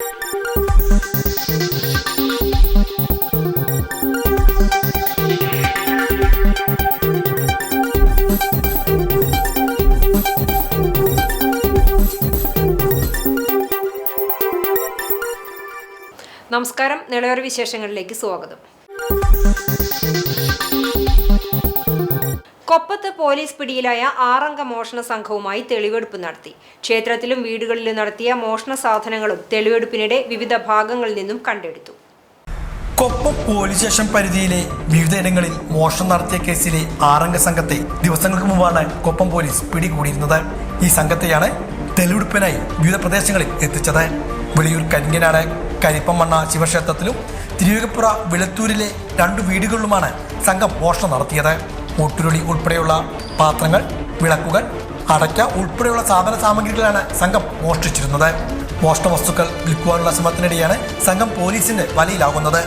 നമസ്കാരം. നിളയോര വിശേഷങ്ങളിലേക്ക് സ്വാഗതം. കൊപ്പത്ത് പോലീസ് പിടിയിലായ 6 അംഗ മോഷണ സംഘവുമായി തെളിവെടുപ്പ് നടത്തി. ക്ഷേത്രത്തിലും വീടുകളിലും നടത്തിയ മോഷണ സാധനങ്ങളും തെളിവെടുപ്പിനിടെ വിവിധ ഭാഗങ്ങളിൽ നിന്നും കണ്ടെടുത്തു. കൊപ്പം പോലീസ് സ്റ്റേഷൻ പരിധിയിലെ വിവിധയിടങ്ങളിൽ മോഷണം നടത്തിയ കേസിലെ 6 അംഗ സംഘത്തെ ദിവസങ്ങൾക്ക് മുമ്പാണ് കൊപ്പം പോലീസ് പിടികൂടിയിരുന്നത്. ഈ സംഘത്തെയാണ് തെളിവെടുപ്പിനായി വിവിധ പ്രദേശങ്ങളിൽ എത്തിച്ചത്. വെളിയൂർ കരിങ്കനാട് കരിപ്പമണ്ണ ശിവക്ഷേത്രത്തിലും തിരുവേഗപ്പുറ വെളുത്തൂരിലെ 2 വീടുകളിലുമാണ് സംഘം മോഷണം നടത്തിയത്. ഊട്ടുരുളി ഉൾപ്പെടെയുള്ള പാത്രങ്ങൾ, വിളക്കുകൾ, അടയ്ക്ക ഉൾപ്പെടെയുള്ള സാധന സാമഗ്രികളാണ് സംഘം മോഷ്ടിച്ചിരുന്നത്. മോഷണ വസ്തുക്കൾ വിൽക്കുവാനുള്ള ശ്രമത്തിനിടെയാണ് സംഘം പോലീസിന്റെ വലയിലാകുന്നത്.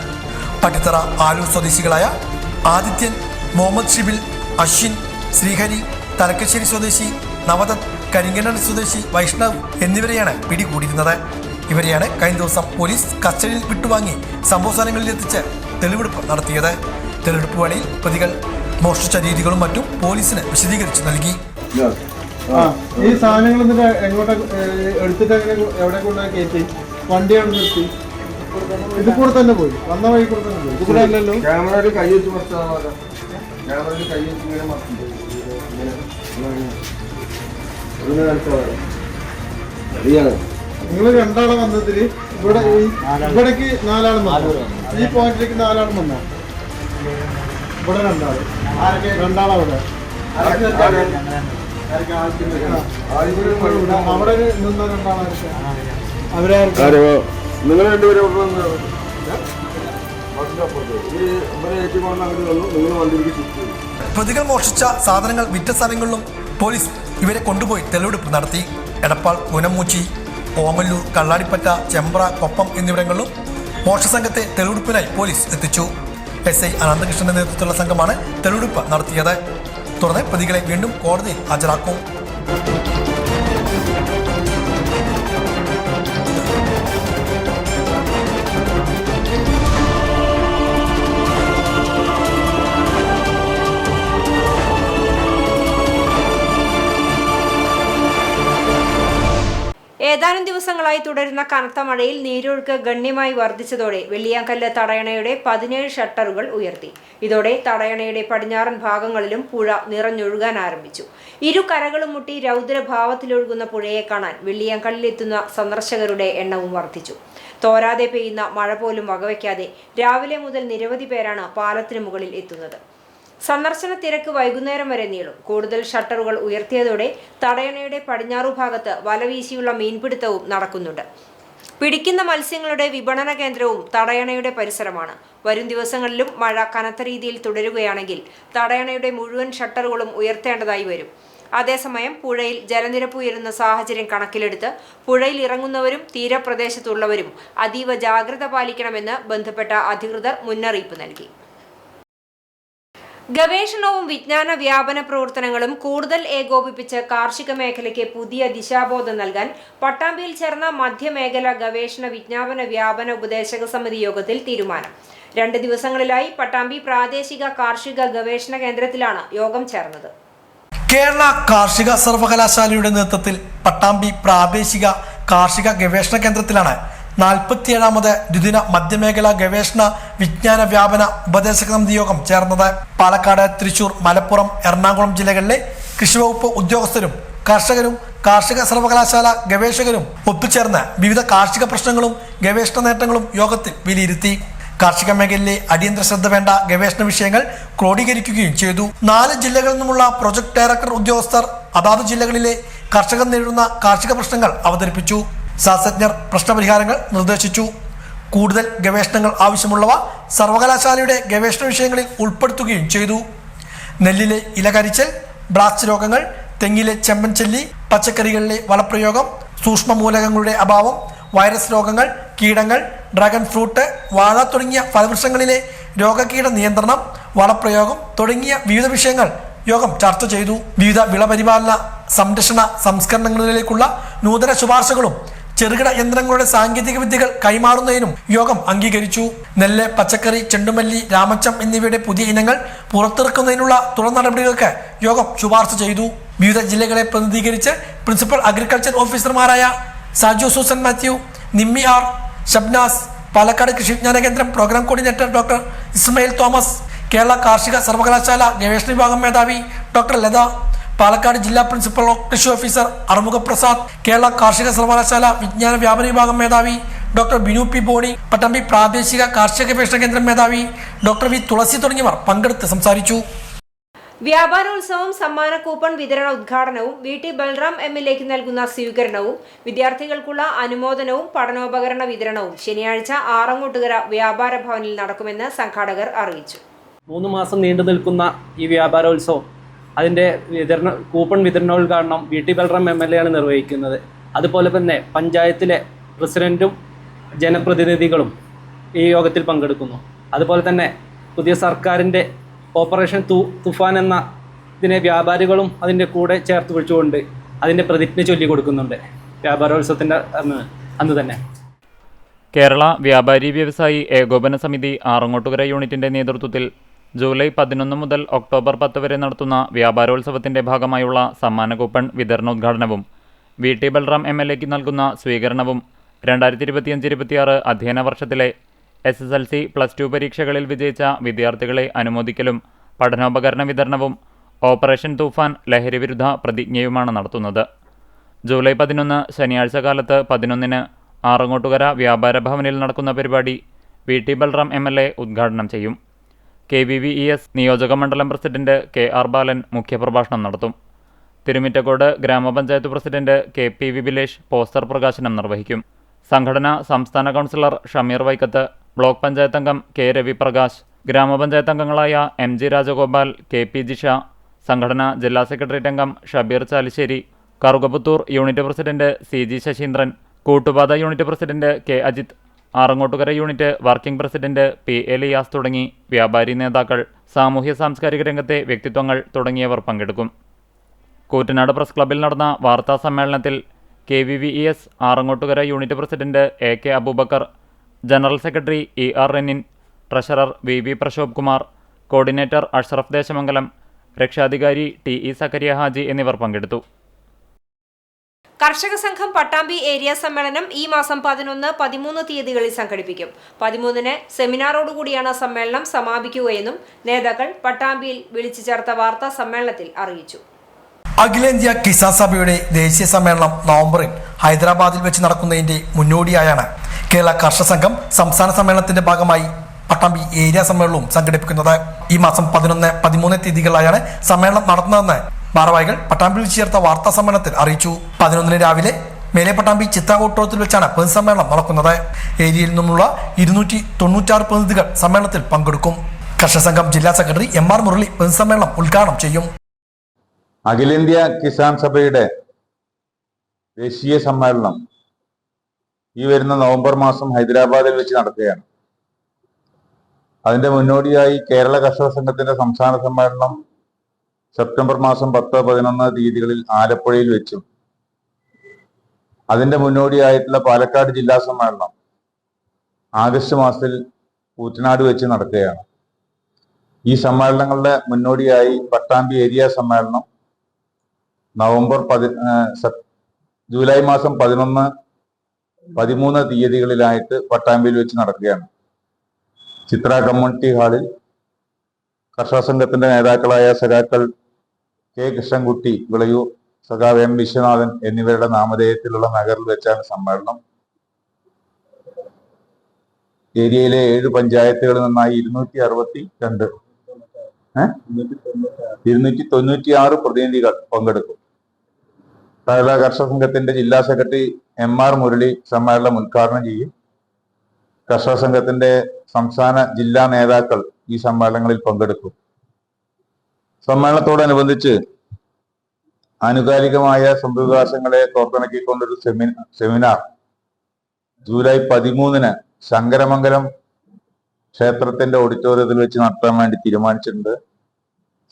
പട്ടിത്തറ ആലൂർ സ്വദേശികളായ ആദിത്യൻ, മുഹമ്മദ് ഷിബിൽ, അശ്വിൻ, ശ്രീഹരി, തലക്കശ്ശേരി സ്വദേശി നവദത്ത്, കരിങ്കനാട് സ്വദേശി വൈഷ്ണവ് എന്നിവരെയാണ് പിടികൂടിയിരുന്നത്. ഇവരെയാണ് കഴിഞ്ഞ ദിവസം പോലീസ് കസ്റ്റഡിയിൽ വിട്ടുവാങ്ങി സംഭവ സ്ഥലങ്ങളിൽ എത്തിച്ച് തെളിവെടുപ്പ് നടത്തിയത്. തെളിവെടുപ്പ് വേളയിൽ പ്രതികൾ മോഷ്ടിച്ച രീതികളും മറ്റും പോലീസിന് വിശദീകരിച്ചു നൽകി. ഈ സാധനങ്ങൾ എങ്ങോട്ട് എടുത്തിട്ട് എവിടെ കൊണ്ടുപോയി കയറ്റി? വണ്ടിയാണ് നിർത്തി ഇത് കൂടെ തന്നെ പോയി, വന്ന വഴി കൂടെ തന്നെ പോയി. ഇവിടെ അല്ലല്ലോ. ക്യാമറയിൽ കൈ വെച്ച് ക്യാമറയിൽ കൈ വെച്ച് ഇങ്ങനെ നിങ്ങൾ 2 ആളെ വന്നതില് ഇവിടേക്ക് 4 ആളും വന്നു. ഈ പോയിന്റിലേക്ക് 4 ആളും വന്നോ? ഇവിടെ 2 ആള്. 2 ആളവിടെ അവിടെ നിന്ന 2 ആളായിരിക്കും. നിങ്ങൾ രണ്ടുപേരും പ്രതികൾ മോഷ്ടിച്ച സാധനങ്ങൾ വിറ്റ സ്ഥലങ്ങളിലും പോലീസ് ഇവരെ കൊണ്ടുപോയി തെളിവെടുപ്പ് നടത്തി. എടപ്പാൾ, കുനമൂച്ചി, ഓമല്ലൂർ, കള്ളാടിപ്പറ്റ, ചെമ്പ്ര, കൊപ്പം എന്നിവിടങ്ങളിലും മോഷണ സംഘത്തെ തെളിവെടുപ്പിനായി പോലീസ് എത്തിച്ചു. SI അനന്തകൃഷ്ണന്റെ നേതൃത്വത്തിലുള്ള സംഘമാണ് തെളിവെടുപ്പ് നടത്തിയത്. തുടർന്ന് പ്രതികളെ വീണ്ടും കോടതിയിൽ ഹാജരാക്കും. ഏതാനും ദിവസങ്ങളായി തുടരുന്ന കനത്ത മഴയിൽ നീരൊഴുക്ക് ഗണ്യമായി വർദ്ധിച്ചതോടെ വെള്ളിയാങ്കല്ല് തടയണയുടെ 17 ഷട്ടറുകൾ ഉയർത്തി. ഇതോടെ തടയണയുടെ പടിഞ്ഞാറൻ ഭാഗങ്ങളിലും പുഴ നിറഞ്ഞൊഴുകാൻ ആരംഭിച്ചു. ഇരു കരകളും മുട്ടി രൗദ്രഭാവത്തിലൊഴുകുന്ന പുഴയെ കാണാൻ വെള്ളിയാങ്കല്ലിലെത്തുന്ന സന്ദർശകരുടെ എണ്ണവും വർദ്ധിച്ചു. തോരാതെ പെയ്യുന്ന മഴ പോലും വകവയ്ക്കാതെ രാവിലെ മുതൽ നിരവധി പേരാണ് പാലത്തിന് മുകളിൽ എത്തുന്നത്. സന്ദർശന തിരക്ക് വൈകുന്നേരം വരെ നീളും. കൂടുതൽ ഷട്ടറുകൾ ഉയർത്തിയതോടെ തടയണയുടെ പടിഞ്ഞാറു ഭാഗത്ത് വലവീശിയുള്ള മീൻപിടുത്തവും നടക്കുന്നുണ്ട്. പിടിക്കുന്ന മത്സ്യങ്ങളുടെ വിപണന കേന്ദ്രവും തടയണയുടെ പരിസരമാണ്. വരും ദിവസങ്ങളിലും മഴ കനത്ത രീതിയിൽ തുടരുകയാണെങ്കിൽ തടയണയുടെ മുഴുവൻ ഷട്ടറുകളും ഉയർത്തേണ്ടതായി വരും. അതേസമയം പുഴയിൽ ജലനിരപ്പ് ഉയരുന്ന സാഹചര്യം കണക്കിലെടുത്ത് പുഴയിൽ ഇറങ്ങുന്നവരും തീരപ്രദേശത്തുള്ളവരും അതീവ ജാഗ്രത പാലിക്കണമെന്ന് ബന്ധപ്പെട്ട അധികൃതർ മുന്നറിയിപ്പ് നൽകി. ഗവേഷണവും വിജ്ഞാന വ്യാപന പ്രവർത്തനങ്ങളും കൂടുതൽ ഏകോപിപ്പിച്ച് കാർഷിക മേഖലയ്ക്ക് പുതിയ ദിശാബോധം നൽകാൻ പട്ടാമ്പിയിൽ ചേർന്ന മധ്യമേഖല ഗവേഷണ വിജ്ഞാപന വ്യാപന ഉപദേശക സമിതി യോഗത്തിൽ തീരുമാനം. 2 ദിവസങ്ങളിലായി പട്ടാമ്പി പ്രാദേശിക കാർഷിക ഗവേഷണ കേന്ദ്രത്തിലാണ് യോഗം ചേർന്നത്. കേരള കാർഷിക സർവകലാശാലയുടെ നേതൃത്വത്തിൽ പട്ടാമ്പി പ്രാദേശിക കാർഷിക ഗവേഷണ കേന്ദ്രത്തിലാണ് 47ാമത് ദ്വിദിന മധ്യമേഖല ഗവേഷണ വിജ്ഞാന വ്യാപന ഉപദേശക സമിതി യോഗം ചേർന്നത്. പാലക്കാട്, തൃശൂർ, മലപ്പുറം, എറണാകുളം ജില്ലകളിലെ കൃഷിവകുപ്പ് ഉദ്യോഗസ്ഥരും കർഷകരും കാർഷിക സർവകലാശാല ഗവേഷകരും ഒത്തുചേർന്ന് വിവിധ കാർഷിക പ്രശ്നങ്ങളും ഗവേഷണ നേട്ടങ്ങളും യോഗത്തിൽ വിലയിരുത്തി. കാർഷിക മേഖലയിലെ അടിയന്തര ശ്രദ്ധ വേണ്ട ഗവേഷണ വിഷയങ്ങൾ ക്രോഡീകരിക്കുകയും ചെയ്തു. 4 ജില്ലകളിൽ നിന്നുമുള്ള പ്രൊജക്ട് ഡയറക്ടർ ഉദ്യോഗസ്ഥർ അതാത് ജില്ലകളിലെ കർഷകർ നേരിടുന്ന കാർഷിക പ്രശ്നങ്ങൾ അവതരിപ്പിച്ചു. ശാസ്ത്രജ്ഞർ പ്രശ്നപരിഹാരങ്ങൾ നിർദ്ദേശിച്ചു. കൂടുതൽ ഗവേഷണങ്ങൾ ആവശ്യമുള്ളവ സർവകലാശാലയുടെ ഗവേഷണ വിഷയങ്ങളിൽ ഉൾപ്പെടുത്തുകയും ചെയ്തു. നെല്ലിലെ ഇലകരിച്ചൽ, ബ്ലാസ്റ്റ് രോഗങ്ങൾ, തെങ്ങിലെ ചെമ്പൻ ചെല്ലി, പച്ചക്കറികളിലെ വളപ്രയോഗം, സൂക്ഷ്മ മൂലകങ്ങളുടെ അഭാവം, വൈറസ് രോഗങ്ങൾ, കീടങ്ങൾ, ഡ്രാഗൺ ഫ്രൂട്ട്, വാഴ തുടങ്ങിയ ഫലവൃക്ഷങ്ങളിലെ രോഗകീട നിയന്ത്രണം, വളപ്രയോഗം തുടങ്ങിയ വിവിധ വിഷയങ്ങൾ യോഗം ചർച്ച ചെയ്തു. വിവിധ വിളപരിപാലന സംരക്ഷണ സംസ്കരണങ്ങളിലേക്കുള്ള നൂതന ശുപാർശകളും ചെറുകിട യന്ത്രങ്ങളുടെ സാങ്കേതിക വിദ്യകൾ കൈമാറുന്നതിനും യോഗം അംഗീകരിച്ചു. നെല്ല്, പച്ചക്കറി, ചെണ്ടുമല്ലി, രാമച്ചം എന്നിവയുടെ പുതിയ ഇനങ്ങൾ പുറത്തിറക്കുന്നതിനുള്ള തുടർ നടപടികൾക്ക് യോഗം ശുപാർശ ചെയ്തു. വിവിധ ജില്ലകളെ പ്രതിനിധീകരിച്ച് പ്രിൻസിപ്പൽ അഗ്രികൾച്ചർ ഓഫീസർമാരായ Saju Susan Mathew, Nimmi R, Shabnas, Palakkad Krishi Vigyan Kendra program coordinator doctor Ismail Thomas, Kerala കാർഷിക സർവകലാശാല ഗവേഷണ വിഭാഗം മേധാവി ഡോക്ടർ ലത, പാലക്കാട് ജില്ലാ പ്രിൻസിപ്പൽ കൃഷി ഓഫീസർ അറുമുഖ പ്രസാദ്, കേരള കാർഷിക സർവകലാശാല വിജ്ഞാന വ്യാപന വിഭാഗം മേധാവി ഡോക്ടർ ബിനു പി ബോണി, പട്ടാമ്പി പ്രാദേശിക കാർഷിക ഗവേഷണ കേന്ദ്രം മേധാവി ഡോക്ടർ വി തുളസി തുടങ്ങിയവർ പങ്കെടുത്ത് സംസാരിച്ചു. വ്യാപാരോത്സവം സമ്മാന കൂപ്പൺ വിതരണ ഉദ്ഘാടനവും VT ബൽറാം MLAക്ക് നൽകുന്ന സ്വീകരണവും വിദ്യാർത്ഥികൾക്കുള്ള അനുമോദനവും പഠനോപകരണ വിതരണവും ശനിയാഴ്ച ആറങ്ങോട്ടുകര വ്യാപാര ഭവനിൽ നടക്കുമെന്ന് സംഘാടകർ അറിയിച്ചു. 3 മാസം നീണ്ടു നിൽക്കുന്ന ഈ വ്യാപാരോത്സവം അതിൻ്റെ കൂപ്പൺ വിതരണോദ്ഘാടനം VT ബൽറാം MLA ആണ് നിർവഹിക്കുന്നത്. അതുപോലെ തന്നെ പഞ്ചായത്തിലെ പ്രസിഡന്റും ജനപ്രതിനിധികളും ഈ യോഗത്തിൽ പങ്കെടുക്കുന്നു. അതുപോലെ തന്നെ പുതിയ സർക്കാരിൻ്റെ ഓപ്പറേഷൻ തുഫാൻ എന്ന ഇതിനെ വ്യാപാരികളും അതിൻ്റെ കൂടെ ചേർത്ത് പിടിച്ചുകൊണ്ട് അതിൻ്റെ പ്രതിജ്ഞ ചൊല്ലിക്കൊടുക്കുന്നുണ്ട് വ്യാപാരോത്സവത്തിൻ്റെ അന്ന് തന്നെ. കേരള വ്യാപാരി വ്യവസായി ഏകോപന സമിതി ആറങ്ങോട്ടുകര യൂണിറ്റിൻ്റെ നേതൃത്വത്തിൽ ജൂലൈ 11 മുതൽ ഒക്ടോബർ 10 വരെ നടത്തുന്ന വ്യാപാരോത്സവത്തിൻ്റെ ഭാഗമായുള്ള സമ്മാന കൂപ്പൺ വിതരണോദ്ഘാടനവും VT ബൽറാം MLAക്ക് നൽകുന്ന സ്വീകരണവും 2025-26 അധ്യയന വർഷത്തിലെ SSLC +2 പരീക്ഷകളിൽ വിജയിച്ച വിദ്യാർത്ഥികളെ അനുമോദിക്കലും പഠനോപകരണ വിതരണവും ഓപ്പറേഷൻ തൂഫാൻ ലഹരിവിരുദ്ധ പ്രതിജ്ഞയുമാണ് നടത്തുന്നത്. ജൂലൈ 11 ശനിയാഴ്ച കാലത്ത് 11-ന് ആറങ്ങോട്ടുകര വ്യാപാര ഭവനിൽ നടക്കുന്ന പരിപാടി VT ബൽറാം MLA ഉദ്ഘാടനം ചെയ്യും. KVVES നിയോജക മണ്ഡലം പ്രസിഡന്റ് KR ബാലൻ മുഖ്യപ്രഭാഷണം നടത്തും. തിരുമിറ്റക്കോട് ഗ്രാമപഞ്ചായത്ത് പ്രസിഡന്റ് KP വിപിലേഷ് പോസ്റ്റർ പ്രകാശനം നിർവഹിക്കും. സംഘടന സംസ്ഥാന കൗൺസിലർ ഷമീർ വൈക്കത്ത്, ബ്ലോക്ക് പഞ്ചായത്ത് അംഗം K രവിപ്രകാശ്, ഗ്രാമപഞ്ചായത്ത് അംഗങ്ങളായ MG രാജഗോപാൽ, KP ജിഷ, സംഘടന ജില്ലാ സെക്രട്ടേറിയറ്റ് അംഗം Shabeer Chalissery, Karukaputhur unit president CG Sasheendran, Koottupatha unit president K Ajith, Arangottukara unit working president P Eliyas തുടങ്ങി വ്യാപാരി നേതാക്കൾ, സാമൂഹ്യ സാംസ്കാരിക രംഗത്തെ വ്യക്തിത്വങ്ങൾ തുടങ്ങിയവർ പങ്കെടുക്കും. കൂറ്റനാട് പ്രസ് ക്ലബ്ബിൽ നടന്ന വാർത്താ സമ്മേളനത്തിൽ KVVES Arangottukara unit president AK Abubakar, general secretary ER Renin, treasurer VV Prashobh Kumar, coordinator Ashraf Desamangalam, രക്ഷാധികാരി TE സക്കരിയ ഹാജി എന്നിവർ പങ്കെടുത്തു. കർഷക സംഘം പട്ടാമ്പി ഏരിയ സമ്മേളനം ഈ മാസം 11, 13 തീയതികളിൽ സംഘടിപ്പിക്കും. 13-ന് സെമിനാറോടുകൂടിയാണ് സമ്മേളനം സമാപിക്കുകയെന്നും നേതാക്കൾ പട്ടാമ്പിയിൽ വിളിച്ചു ചേർത്ത വാർത്താ സമ്മേളനത്തിൽ അറിയിച്ചു. അഖിലേന്ത്യാ കിസാൻ സഭയുടെ ദേശീയ സമ്മേളനം നവംബറിൽ ഹൈദരാബാദിൽ വെച്ച് നടക്കുന്നതിന്റെ മുന്നോടിയായാണ് കേരള കർഷക സംഘം സംസ്ഥാന സമ്മേളനത്തിന്റെ ഭാഗമായി പട്ടാമ്പി ഏരിയ സമ്മേളനവും സംഘടിപ്പിക്കുന്നത്. ഈ മാസം 11, 13 തീയതികളിലായാണ് സമ്മേളനം നടത്തുന്നതെന്ന് ഭാരവാഹികൾ പട്ടാമ്പിയിൽ ചേർത്ത വാർത്താ സമ്മേളനത്തിൽ അറിയിച്ചു. 11-ന് രാവിലെ മേലെ പട്ടാമ്പി ചിത്താകോട്ടത്തിൽ വെച്ചാണ് പൊതുസമ്മേളനം നടക്കുന്നത്. ഏരിയയിൽ നിന്നുള്ള 296 പ്രതിനിധികൾ സമ്മേളനത്തിൽ പങ്കെടുക്കും. കർഷക സംഘം ജില്ലാ സെക്രട്ടറി MR മുരളി പൊതുസമ്മേളനം ഉദ്ഘാടനം ചെയ്യും. അഖിലേന്ത്യാ കിസാൻ സഭയുടെ ദേശീയ സമ്മേളനം ഈ വരുന്ന നവംബർ മാസം ഹൈദരാബാദിൽ വെച്ച് നടക്കുകയാണ്. അതിന്റെ മുന്നോടിയായി കേരള കർഷക സംഘത്തിന്റെ സംസ്ഥാന സമ്മേളനം സെപ്റ്റംബർ മാസം 10, 11 തീയതികളിൽ ആലപ്പുഴയിൽ വെച്ചും അതിന്റെ മുന്നോടിയായിട്ടുള്ള പാലക്കാട് ജില്ലാ സമ്മേളനം ആഗസ്റ്റ് മാസത്തിൽ കൂറ്റനാട് വെച്ച് നടക്കുകയാണ്. ഈ സമ്മേളനങ്ങളുടെ മുന്നോടിയായി പട്ടാമ്പി ഏരിയ സമ്മേളനം ജൂലൈ മാസം 11, 13 തീയതികളിലായിട്ട് പട്ടാമ്പിയിൽ വെച്ച് നടക്കുകയാണ്. ചിത്ര കമ്മ്യൂണിറ്റി ഹാളിൽ കർഷക സംഘത്തിന്റെ നേതാക്കളായ സഖാക്കൾ K കൃഷ്ണൻകുട്ടി വിളയൂർ, സഖാവ് M വിശ്വനാഥൻ എന്നിവരുടെ നാമധേയത്തിലുള്ള നഗറിൽ വെച്ചാണ് സമ്മേളനം. ഏരിയയിലെ 7 പഞ്ചായത്തുകളിൽ നിന്നായി 296 പ്രതിനിധികൾ പങ്കെടുക്കും. കേരള കർഷക സംഘത്തിന്റെ ജില്ലാ സെക്രട്ടറി MR മുരളി സമ്മേളനം ഉദ്ഘാടനം ചെയ്യും. കർഷക സംഘത്തിന്റെ സംസ്ഥാന ജില്ലാ നേതാക്കൾ ഈ സമ്മേളനങ്ങളിൽ പങ്കെടുക്കും. സമ്മേളനത്തോടനുബന്ധിച്ച് ആനുകാലികമായ സംഭവവികാസങ്ങളെ കോർത്തിണക്കിക്കൊണ്ടൊരു സെമിനാർ ജൂലൈ 13-ന് ശങ്കരമംഗലം ക്ഷേത്രത്തിന്റെ ഓഡിറ്റോറിയത്തിൽ വെച്ച് നടത്താൻ വേണ്ടി തീരുമാനിച്ചിട്ടുണ്ട്.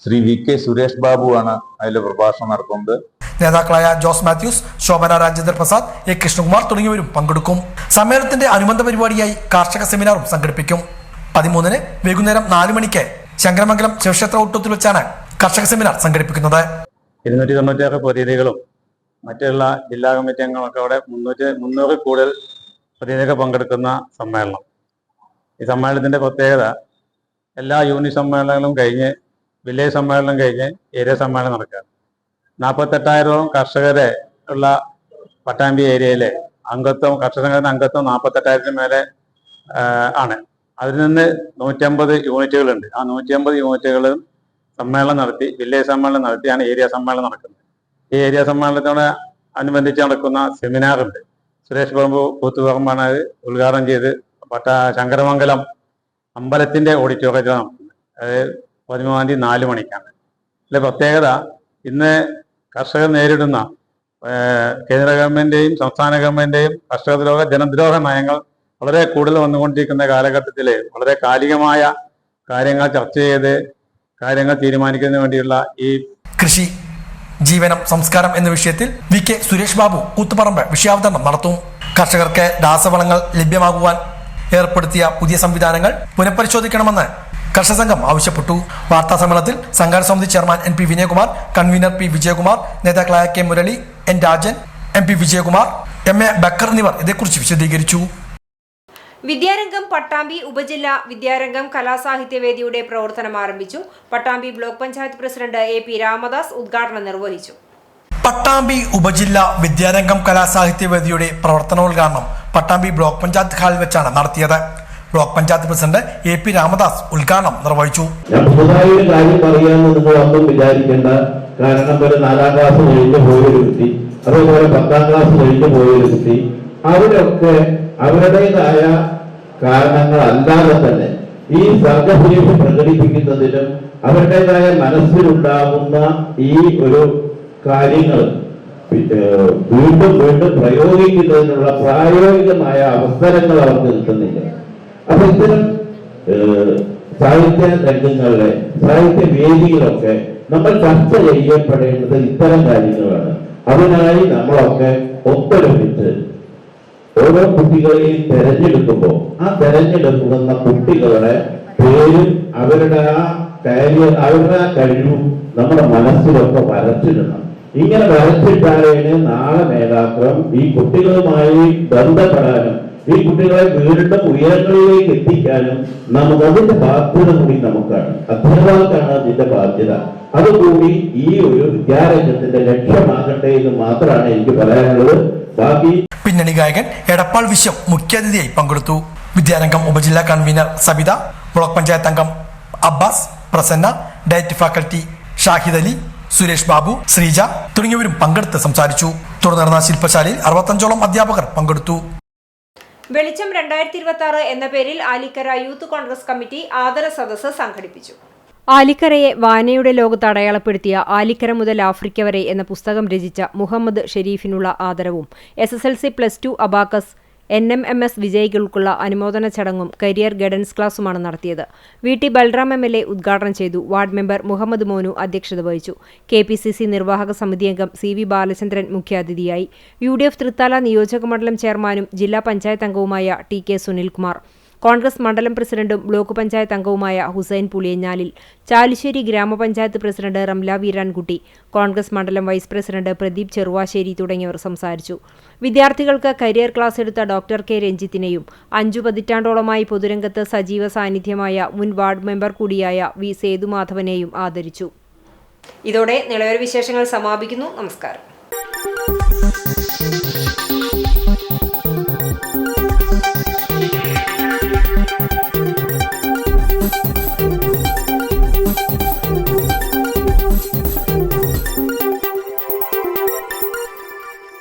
ശ്രീ VK സുരേഷ് ബാബുവാണ് അതിൽ പ്രഭാഷണം നടത്തുന്നത്. നേതാക്കളായ ജോസ് മാത്യൂസ്, ശോഭന രാജേന്ദ്ര പ്രസാദ്, A കൃഷ്ണകുമാർ തുടങ്ങിയവരും പങ്കെടുക്കും. സമ്മേളനത്തിന്റെ അനുബന്ധ പരിപാടിയായി കാർഷിക സെമിനാറും സംഘടിപ്പിക്കും. 13-ന് വൈകുന്നേരം 4 മണിക്ക് ശങ്കരമംഗലം ശിവക്ഷേത്ര ഊട്ടത്തിൽ വെച്ചാണ് കർഷക സെമിനാർ സംഘടിപ്പിക്കുന്നത്. 296 പ്രതിനിധികളും മറ്റുള്ള ജില്ലാ കമ്മിറ്റി അംഗങ്ങളൊക്കെ അവിടെ 300 കൂടുതൽ പ്രതിനിധികൾ പങ്കെടുക്കുന്ന സമ്മേളനം. ഈ സമ്മേളനത്തിന്റെ പ്രത്യേകത എല്ലാ യൂണിറ്റ് സമ്മേളനങ്ങളും കഴിഞ്ഞ് വില്ലേജ് സമ്മേളനം കഴിഞ്ഞ് ഏരിയ സമ്മേളനം നടക്കുക. 48,000 കർഷകരെ ഉള്ള പട്ടാമ്പി ഏരിയയിലെ അംഗത്വം, കർഷക സംഘടന അംഗത്വം 48,000 മേലെ ആണ്. അതിൽ നിന്ന് 150 യൂണിറ്റുകളുണ്ട്. ആ 150 യൂണിറ്റുകളും സമ്മേളനം നടത്തി, വില്ലേജ് സമ്മേളനം നടത്തിയാണ് ഏരിയ സമ്മേളനം നടക്കുന്നത്. ഈ ഏരിയ സമ്മേളനത്തോട് അനുബന്ധിച്ച് നടക്കുന്ന സെമിനാറുണ്ട്. സുരേഷ് ബാബു കൂത്തുപറമ്പാണ് അത് ഉദ്ഘാടനം ചെയ്ത് ശങ്കരമംഗലം അമ്പലത്തിന്റെ ഓഡിറ്റോറിയത്തിൽ നടക്കുന്നത്. അത് 13-ാം തീയതി 4 മണിക്കാണ്. ഇതിലെ പ്രത്യേകത, ഇന്ന് കർഷകർ നേരിടുന്ന കേന്ദ്ര ഗവൺമെന്റിന്റെയും സംസ്ഥാന ഗവൺമെന്റിന്റെയും കർഷകദ്രോഹ ജനദ്രോഹ നയങ്ങൾ വളരെ കൂടുതൽ വന്നുകൊണ്ടിരിക്കുന്ന കാലഘട്ടത്തിൽ വളരെ കാലികമായ കാര്യങ്ങൾ ചർച്ച ചെയ്ത് കാര്യങ്ങൾ തീരുമാനിക്കുന്നതിന് വേണ്ടിയുള്ള ഈ കൃഷി, ജീവനം, സംസ്കാരം എന്ന വിഷയത്തിൽ VK സുരേഷ് ബാബു കൂത്തുപറമ്പ് വിഷയാവതരണം നടത്തും. കർഷകർക്ക് രാസവളങ്ങൾ ലഭ്യമാകുവാൻ ഏർപ്പെടുത്തിയ പുതിയ സംവിധാനങ്ങൾ പുനഃപരിശോധിക്കണമെന്ന് കർഷക സംഘം ആവശ്യപ്പെട്ടു. വാർത്താ സമ്മേളനത്തിൽ സംഘാടക സമിതി chairman NP Vinayakumar, convener P Vijayakumar, നേതാക്കളായ K Murali, N Rajan, MP Vijayakumar, MA Backer എന്നിവർ ഇതേക്കുറിച്ച് വിശദീകരിച്ചു. വിദ്യാരംഗം പട്ടാമ്പി ഉപജില്ലാ വിദ്യാരംഗം കലാസാഹിത്യവേദിയുടെ പ്രവർത്തനം ആരംഭിച്ചു. Pattambi block panchayat president AP Ramadas ഉദ്ഘാടനം നിർവഹിച്ചു. പട്ടാമ്പി ഉപജില്ലാ വിദ്യാരംഗം കലാസാഹിത്യവേദിയുടെ പ്രവർത്തനോദ്ഘാടനം പട്ടാമ്പി ബ്ലോക്ക് പഞ്ചായത്ത് ഹാളിൽ വെച്ചാണ് നടത്തിയത്. Block panchayat president AP Ramadas ഉദ്ഘാടനം നിർവഹിച്ചു. ഞാൻ പുതുതായി ഒരു കാര്യം പറയാമെന്ന് നിങ്ങളൊന്നും വിചാരിക്കേണ്ട. കാരണം ഒരു 4ാം ക്ലാസ് കഴിഞ്ഞ് പോയൊരു കുട്ടി, അതേപോലെ 10ാം ക്ലാസ് കഴിഞ്ഞ് പോയൊരു കുട്ടി, അവരൊക്കെ അവരുടേതായ കാരണങ്ങളല്ലാതെ തന്നെ ഈ സർഗശേഷി പ്രകടിപ്പിക്കുന്നതിനും അവരുടേതായ മനസ്സിലുണ്ടാകുന്ന ഈ ഒരു കാര്യങ്ങൾ വീണ്ടും വീണ്ടും പ്രയോഗിക്കുന്നതിനുള്ള പ്രായോഗികമായ അവസരങ്ങൾ അവർക്ക് കിട്ടുന്നില്ല. അപ്പൊ ഇത്തരം സാഹിത്യ രംഗങ്ങളിലെ സാഹിത്യ വേദികളൊക്കെ നമ്മൾ ചർച്ച ചെയ്യപ്പെടേണ്ടത് ഇത്തരം കാര്യങ്ങളാണ്. അതിനായി നമ്മളൊക്കെ ഒത്തൊരുമിച്ച് ഓരോ കുട്ടികളെയും തെരഞ്ഞെടുക്കുമ്പോൾ ആ തെരഞ്ഞെടുക്കുന്ന കുട്ടികളുടെ പേരും അവരുടെ ആ കാര്യം, അവരുടെ ആ കഴിവും നമ്മുടെ മനസ്സിലൊക്കെ വരച്ചിടണം. ഇങ്ങനെ വരച്ചിട്ടാലാണ് നാളെ നേതാക്കളും ഈ കുട്ടികളുമായി ബന്ധപ്പെടാനും ഈ കുട്ടികളെ വീണ്ടും ഉയരങ്ങളിലേക്ക് എത്തിക്കാനും അതിന്റെ ബാധ്യത കൂടി നമുക്കാണ്. അധ്യാപകർക്കാണ് അതിന്റെ ബാധ്യത. അതുകൂടി ഈ ഒരു വിദ്യാരംഗത്തിന്റെ ലക്ഷ്യമാകട്ടെ എന്ന് മാത്രമാണ് എനിക്ക് പറയാനുള്ളത്. ബാക്കി പിന്നണി ഗായകൻ എടപ്പാൾ വിശ്വം മുഖ്യാതിഥിയായി പങ്കെടുത്തു. വിദ്യാരംഗം ഉപജില്ലാ കൺവീനർ സബിത, ബ്ലോക്ക് പഞ്ചായത്ത് അംഗം Abbas, Prasanna, diet faculty Shahid Ali, Suresh Babu, Sreeja തുടങ്ങിയവരും പങ്കെടുത്ത് സംസാരിച്ചു. തുടർന്ന് നടന്ന ശില്പശാലയിൽ 65ഓളം അധ്യാപകർ പങ്കെടുത്തു. വെളിച്ചം 2026 എന്ന പേരിൽ ആലിക്കര യൂത്ത് കോൺഗ്രസ് കമ്മിറ്റി ആദര സദസ്സ് സംഘടിപ്പിച്ചു. ആലിക്കരയെ വായനയുടെ ലോകത്ത് അടയാളപ്പെടുത്തിയ ആലിക്കര മുതൽ ആഫ്രിക്ക വരെ എന്ന പുസ്തകം രചിച്ച മുഹമ്മദ് ഷെരീഫിനുള്ള ആദരവും SSLC +2 അബാക്കസ് NMMS വിജയികൾക്കുള്ള അനുമോദന ചടങ്ങും കരിയർ ഗൈഡൻസ് ക്ലാസുമാണ് നടത്തിയത്. VT ബൽറാം MLA ഉദ്ഘാടനം ചെയ്തു. വാർഡ് മെമ്പർ മുഹമ്മദ് മോനു അധ്യക്ഷത വഹിച്ചു. KPCC നിർവാഹക സമിതി അംഗം CV ബാലചന്ദ്രൻ മുഖ്യാതിഥിയായി. UDF തൃത്താല നിയോജക മണ്ഡലം ചെയർമാനും ജില്ലാ പഞ്ചായത്ത് അംഗവുമായ TK സുനിൽകുമാർ, കോൺഗ്രസ് മണ്ഡലം പ്രസിഡന്റും ബ്ലോക്ക് പഞ്ചായത്ത് അംഗവുമായ ഹുസൈൻ പുളിയഞ്ഞാലിൽ, ചാലുശ്ശേരി ഗ്രാമപഞ്ചായത്ത് പ്രസിഡന്റ് റംല വീരാൻകുട്ടി, കോൺഗ്രസ് മണ്ഡലം വൈസ് പ്രസിഡന്റ് പ്രദീപ് ചെറുവാശ്ശേരി തുടങ്ങിയവർ സംസാരിച്ചു. വിദ്യാർത്ഥികൾക്ക് കരിയർ ക്ലാസ് എടുത്ത ഡോക്ടർ K രഞ്ജിത്തിനെയും 5 പതിറ്റാണ്ടോളമായി പൊതുരംഗത്ത് സജീവ സാന്നിധ്യമായ മുൻ വാർഡ് മെമ്പർ കൂടിയായ V സേതുമാധവനെയും ആദരിച്ചു. ഇതോടെ നിളയൊരു വിശേഷങ്ങൾ സമാപിക്കുന്നു. നമസ്കാരം.